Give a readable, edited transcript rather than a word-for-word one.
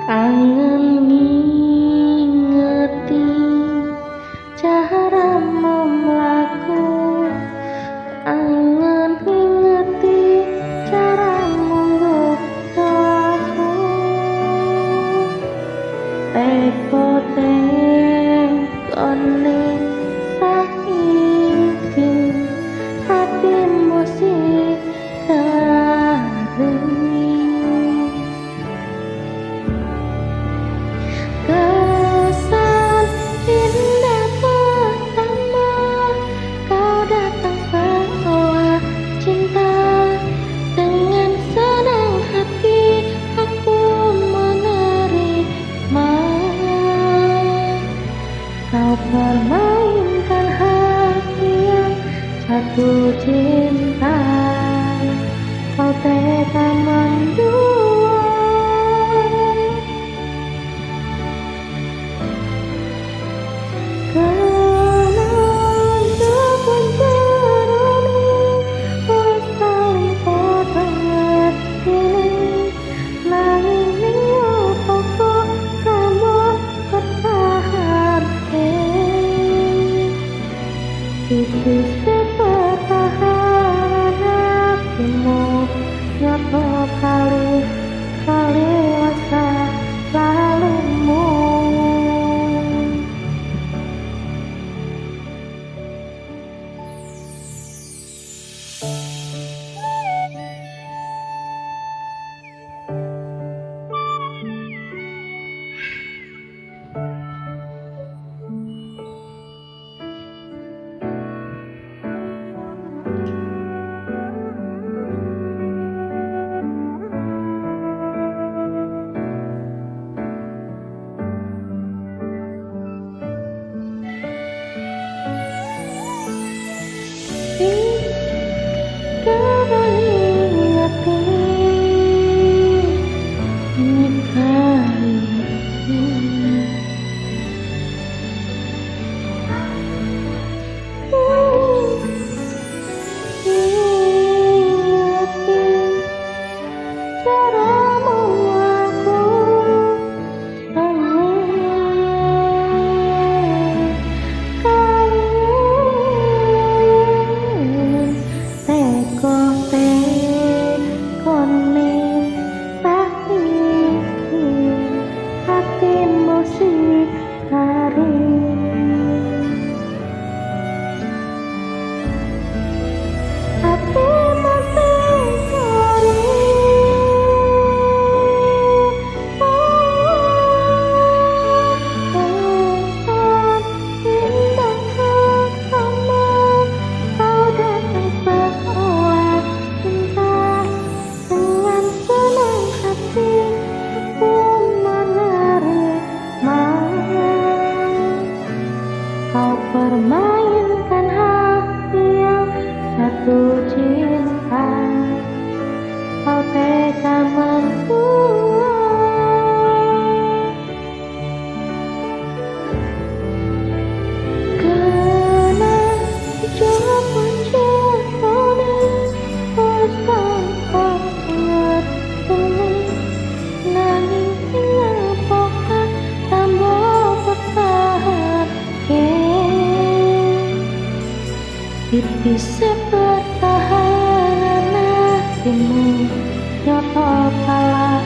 Angen ngingeti caramu mlaku, angen ngingeti caramu nggoda aku. Teko tengkone saiki hatimu sing garing. Kesan indah pertama kau datang seolah cinta, dengan senang hati aku menerima. Kau permainkan hati yang jatuh cinta, kau tega mendua. Itu sepertahanan hatimu, nyata kali masa lalumu. Permainkan hati yang jatuh cinta, kau tega membuat. Kena jawaban jawabane wis tak ngerti, nanging ngapa tambah bertahan. Tipis sepertahanan hatimu, nyata kalah